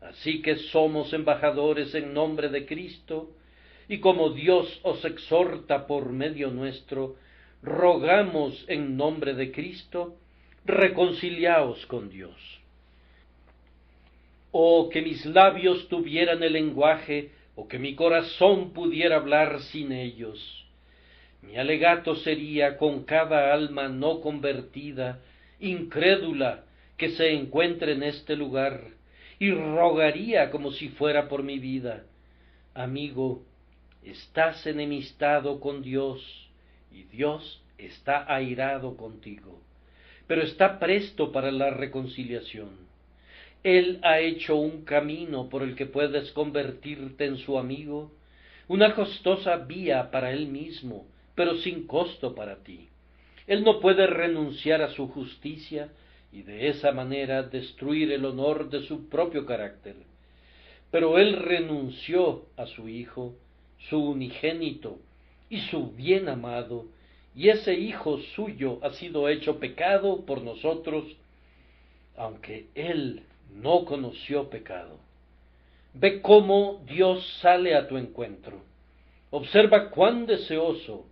Así que somos embajadores en nombre de Cristo, y como Dios os exhorta por medio nuestro, rogamos en nombre de Cristo, reconciliaos con Dios. Oh, que mis labios tuvieran el lenguaje, o que mi corazón pudiera hablar sin ellos. Mi alegato sería con cada alma no convertida, incrédula, que se encuentre en este lugar, y rogaría como si fuera por mi vida. Amigo, estás enemistado con Dios, y Dios está airado contigo, pero está presto para la reconciliación. Él ha hecho un camino por el que puedes convertirte en su amigo, una costosa vía para él mismo, pero sin costo para ti. Él no puede renunciar a su justicia y de esa manera destruir el honor de su propio carácter. Pero él renunció a su Hijo, su unigénito y su bien amado, y ese Hijo suyo ha sido hecho pecado por nosotros, aunque él no conoció pecado. Ve cómo Dios sale a tu encuentro. Observa cuán deseoso,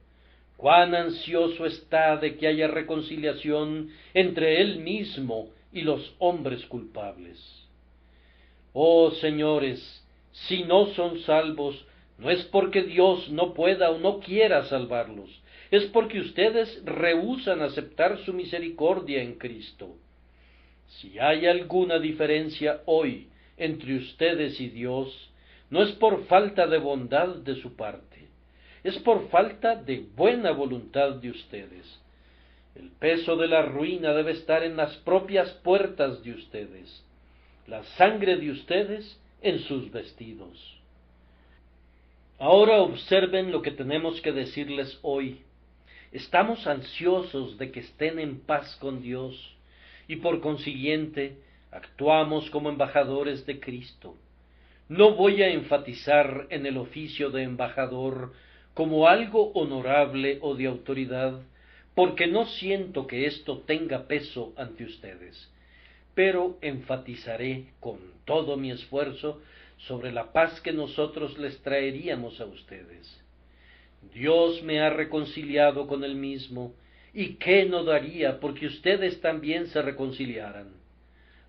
cuán ansioso está de que haya reconciliación entre Él mismo y los hombres culpables. Oh señores, si no son salvos, no es porque Dios no pueda o no quiera salvarlos, es porque ustedes rehúsan aceptar su misericordia en Cristo. Si hay alguna diferencia hoy entre ustedes y Dios, no es por falta de bondad de su parte, es por falta de buena voluntad de ustedes. El peso de la ruina debe estar en las propias puertas de ustedes, la sangre de ustedes en sus vestidos. Ahora observen lo que tenemos que decirles hoy. Estamos ansiosos de que estén en paz con Dios, y por consiguiente actuamos como embajadores de Cristo. No voy a enfatizar en el oficio de embajador como algo honorable o de autoridad, porque no siento que esto tenga peso ante ustedes, pero enfatizaré con todo mi esfuerzo sobre la paz que nosotros les traeríamos a ustedes. Dios me ha reconciliado con él mismo, y qué no daría porque ustedes también se reconciliaran.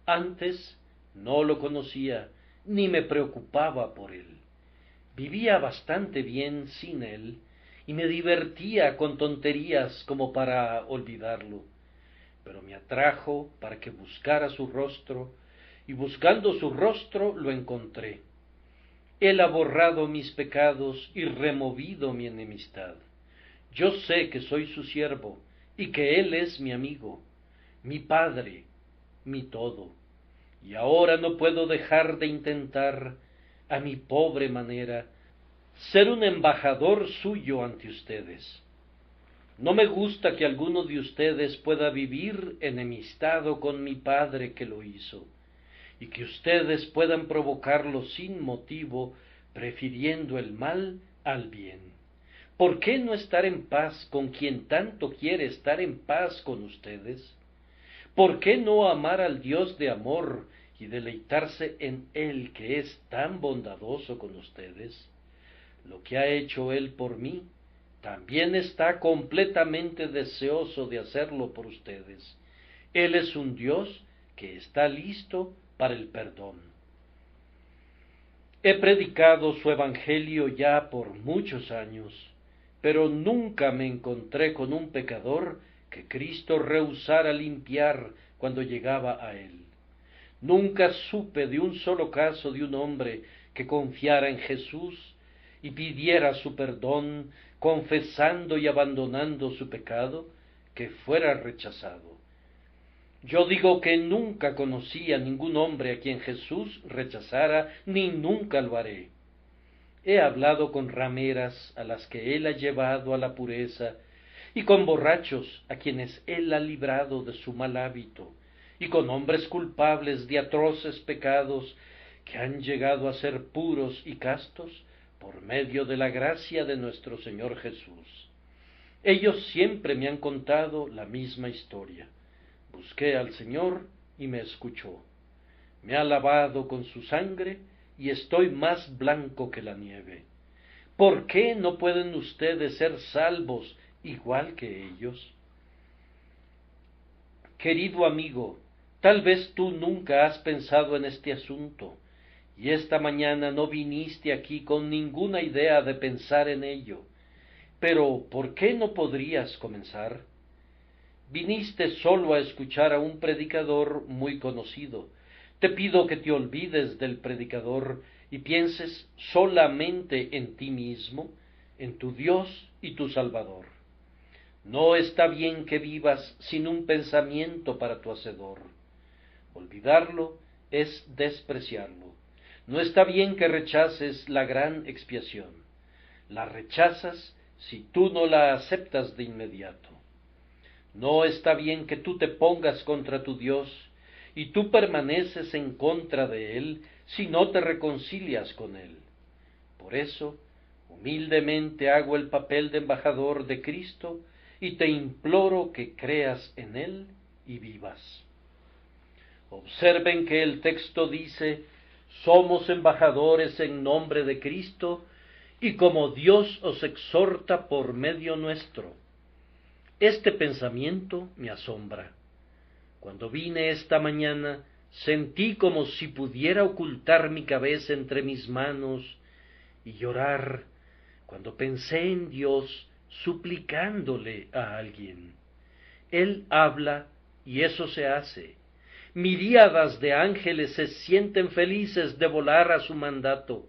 Antes no lo conocía, ni me preocupaba por él. Vivía bastante bien sin él, y me divertía con tonterías como para olvidarlo. Pero me atrajo para que buscara su rostro, y buscando su rostro lo encontré. Él ha borrado mis pecados y removido mi enemistad. Yo sé que soy su siervo, y que Él es mi amigo, mi Padre, mi todo. Y ahora no puedo dejar de intentar, a mi pobre manera, ser un embajador suyo ante ustedes. No me gusta que alguno de ustedes pueda vivir enemistado con mi Padre que lo hizo, y que ustedes puedan provocarlo sin motivo, prefiriendo el mal al bien. ¿Por qué no estar en paz con quien tanto quiere estar en paz con ustedes? ¿Por qué no amar al Dios de amor y deleitarse en Él que es tan bondadoso con ustedes? Lo que ha hecho Él por mí, también está completamente deseoso de hacerlo por ustedes. Él es un Dios que está listo para el perdón. He predicado su evangelio ya por muchos años, pero nunca me encontré con un pecador que Cristo rehusara limpiar cuando llegaba a él. Nunca supe de un solo caso de un hombre que confiara en Jesús y pidiera su perdón, confesando y abandonando su pecado, que fuera rechazado. Yo digo que nunca conocí a ningún hombre a quien Jesús rechazara, ni nunca lo haré. He hablado con rameras a las que Él ha llevado a la pureza, y con borrachos a quienes Él ha librado de su mal hábito, y con hombres culpables de atroces pecados que han llegado a ser puros y castos por medio de la gracia de nuestro Señor Jesús. Ellos siempre me han contado la misma historia. Busqué al Señor y me escuchó. Me ha lavado con su sangre y estoy más blanco que la nieve. ¿Por qué no pueden ustedes ser salvos igual que ellos? Querido amigo, tal vez tú nunca has pensado en este asunto, y esta mañana no viniste aquí con ninguna idea de pensar en ello. Pero, ¿por qué no podrías comenzar? Viniste solo a escuchar a un predicador muy conocido. Te pido que te olvides del predicador y pienses solamente en ti mismo, en tu Dios y tu Salvador. No está bien que vivas sin un pensamiento para tu Hacedor. Olvidarlo es despreciarlo. No está bien que rechaces la gran expiación. La rechazas si tú no la aceptas de inmediato. No está bien que tú te pongas contra tu Dios y tú permaneces en contra de Él si no te reconcilias con Él. Por eso, humildemente hago el papel de embajador de Cristo y te imploro que creas en Él y vivas. Observen que el texto dice: somos embajadores en nombre de Cristo, y como Dios os exhorta por medio nuestro. Este pensamiento me asombra. Cuando vine esta mañana, sentí como si pudiera ocultar mi cabeza entre mis manos y llorar cuando pensé en Dios suplicándole a alguien. Él habla y eso se hace. Miríadas de ángeles se sienten felices de volar a su mandato,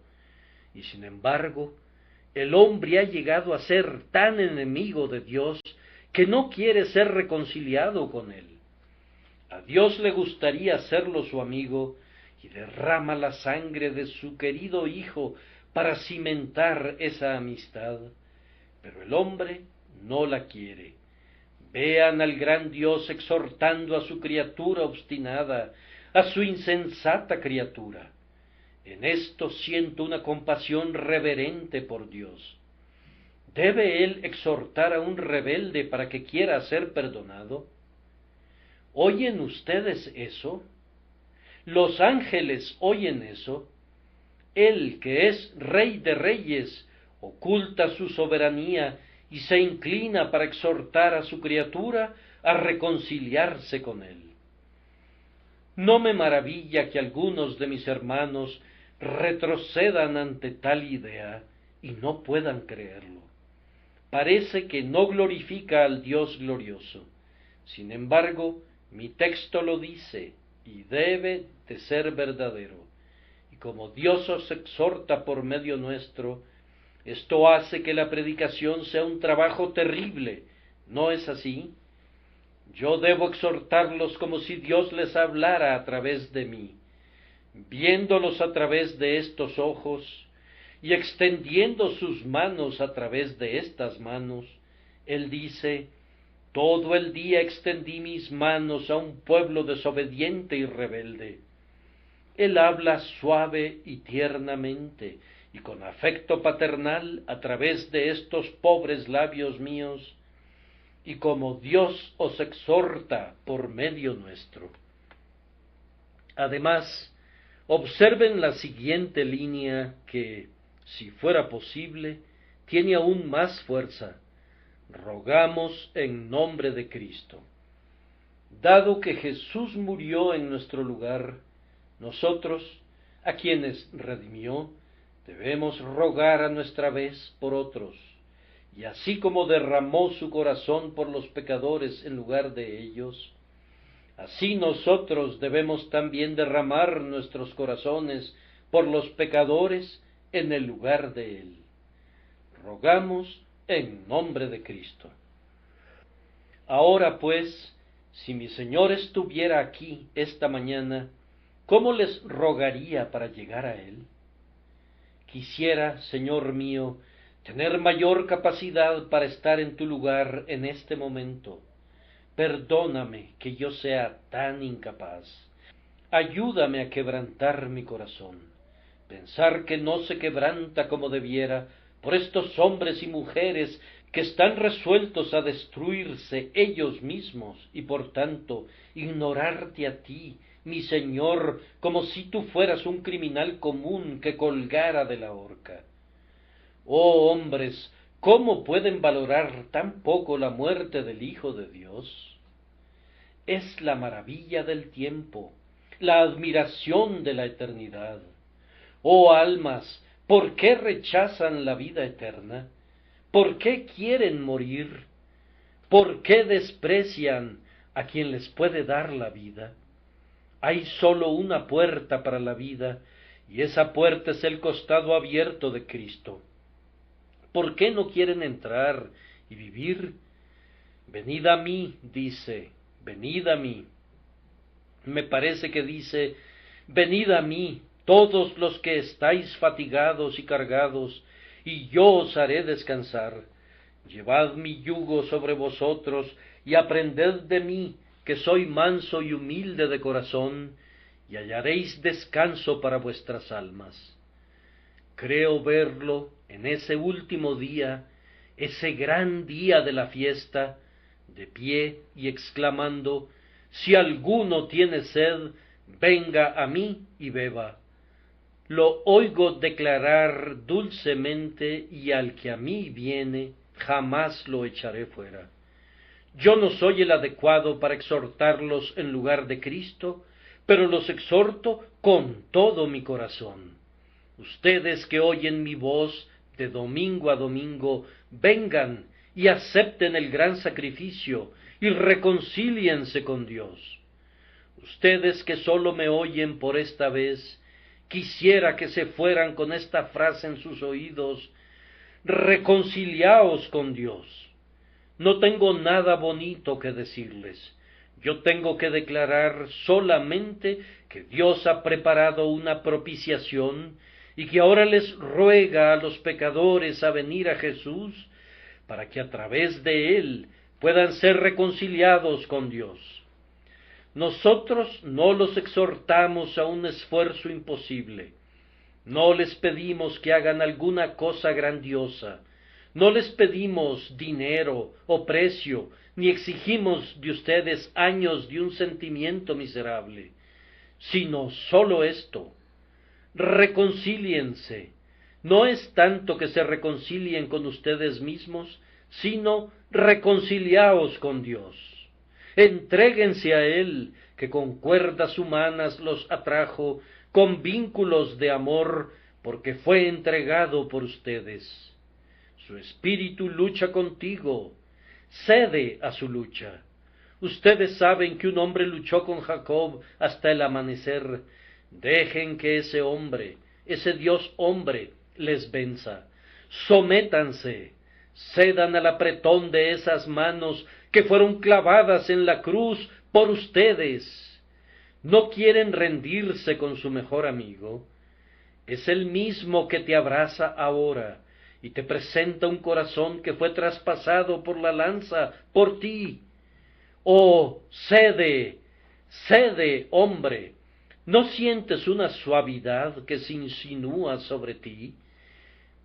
y sin embargo, el hombre ha llegado a ser tan enemigo de Dios que no quiere ser reconciliado con Él. A Dios le gustaría serlo su amigo y derrama la sangre de su querido Hijo para cimentar esa amistad, pero el hombre no la quiere. Vean al gran Dios exhortando a su criatura obstinada, a su insensata criatura. En esto siento una compasión reverente por Dios. ¿Debe él exhortar a un rebelde para que quiera ser perdonado? ¿Oyen ustedes eso? ¿Los ángeles oyen eso? Él, que es Rey de Reyes, oculta su soberanía y se inclina para exhortar a su criatura a reconciliarse con él. No me maravilla que algunos de mis hermanos retrocedan ante tal idea y no puedan creerlo. Parece que no glorifica al Dios glorioso. Sin embargo, mi texto lo dice y debe de ser verdadero. Y como Dios os exhorta por medio nuestro, esto hace que la predicación sea un trabajo terrible. ¿No es así? Yo debo exhortarlos como si Dios les hablara a través de mí, viéndolos a través de estos ojos y extendiendo sus manos a través de estas manos. Él dice: todo el día extendí mis manos a un pueblo desobediente y rebelde. Él habla suave y tiernamente y con afecto paternal a través de estos pobres labios míos, y como Dios os exhorta por medio nuestro. Además, observen la siguiente línea que, si fuera posible, tiene aún más fuerza: rogamos en nombre de Cristo. Dado que Jesús murió en nuestro lugar, nosotros, a quienes redimió, debemos rogar a nuestra vez por otros, y así como derramó su corazón por los pecadores en lugar de ellos, así nosotros debemos también derramar nuestros corazones por los pecadores en el lugar de él. Rogamos en nombre de Cristo. Ahora pues, si mi Señor estuviera aquí esta mañana, ¿cómo les rogaría para llegar a él? Quisiera, Señor mío, tener mayor capacidad para estar en tu lugar en este momento. Perdóname que yo sea tan incapaz. Ayúdame a quebrantar mi corazón, pensar que no se quebranta como debiera por estos hombres y mujeres que están resueltos a destruirse ellos mismos y por tanto ignorarte a ti, mi Señor, como si tú fueras un criminal común que colgara de la horca. Oh hombres, ¿cómo pueden valorar tan poco la muerte del Hijo de Dios? Es la maravilla del tiempo, la admiración de la eternidad. Oh almas, ¿por qué rechazan la vida eterna? ¿Por qué quieren morir? ¿Por qué desprecian a quien les puede dar la vida? Hay sólo una puerta para la vida, y esa puerta es el costado abierto de Cristo. ¿Por qué no quieren entrar y vivir? Venid a mí, dice, venid a mí. Me parece que dice: venid a mí, todos los que estáis fatigados y cargados, y yo os haré descansar. Llevad mi yugo sobre vosotros, y aprended de mí, que soy manso y humilde de corazón, y hallaréis descanso para vuestras almas. Creo verlo en ese último día, ese gran día de la fiesta, de pie y exclamando: si alguno tiene sed, venga a mí y beba. Lo oigo declarar dulcemente, y al que a mí viene, jamás lo echaré fuera. Yo no soy el adecuado para exhortarlos en lugar de Cristo, pero los exhorto con todo mi corazón. Ustedes que oyen mi voz de domingo a domingo, vengan y acepten el gran sacrificio y reconcíliense con Dios. Ustedes que sólo me oyen por esta vez, quisiera que se fueran con esta frase en sus oídos: reconciliaos con Dios. No tengo nada bonito que decirles. Yo tengo que declarar solamente que Dios ha preparado una propiciación y que ahora les ruega a los pecadores a venir a Jesús para que a través de él puedan ser reconciliados con Dios. Nosotros no los exhortamos a un esfuerzo imposible. No les pedimos que hagan alguna cosa grandiosa. No les pedimos dinero o precio, ni exigimos de ustedes años de un sentimiento miserable, sino sólo esto: reconcíliense. No es tanto que se reconcilien con ustedes mismos, sino reconciliaos con Dios. Entréguense a Él, que con cuerdas humanas los atrajo, con vínculos de amor, porque fue entregado por ustedes. Su espíritu lucha contigo, cede a su lucha. Ustedes saben que un hombre luchó con Jacob hasta el amanecer. Dejen que ese hombre, ese Dios hombre, les venza. Sométanse, cedan al apretón de esas manos que fueron clavadas en la cruz por ustedes. ¿No quieren rendirse con su mejor amigo? Es el mismo que te abraza ahora y te presenta un corazón que fue traspasado por la lanza por ti. Oh, cede, cede, hombre. ¿No sientes una suavidad que se insinúa sobre ti?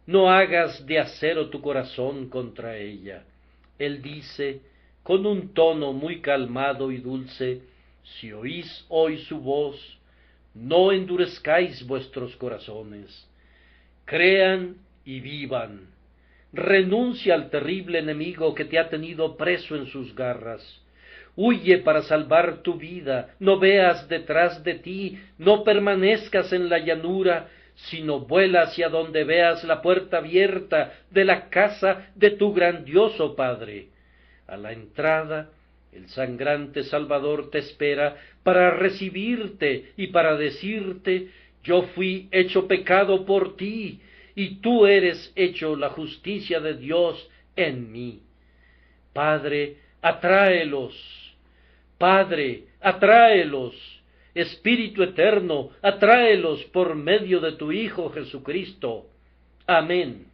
No hagas de acero tu corazón contra ella. Él dice, con un tono muy calmado y dulce: si oís hoy su voz, no endurezcáis vuestros corazones. Crean y vivan. Renuncia al terrible enemigo que te ha tenido preso en sus garras. Huye para salvar tu vida, no veas detrás de ti, no permanezcas en la llanura, sino vuela hacia donde veas la puerta abierta de la casa de tu grandioso Padre. A la entrada, el sangrante Salvador te espera para recibirte y para decirte: yo fui hecho pecado por ti, y tú eres hecho la justicia de Dios en mí. Padre, atráelos. Padre, atráelos. Espíritu eterno, atráelos por medio de tu Hijo Jesucristo. Amén.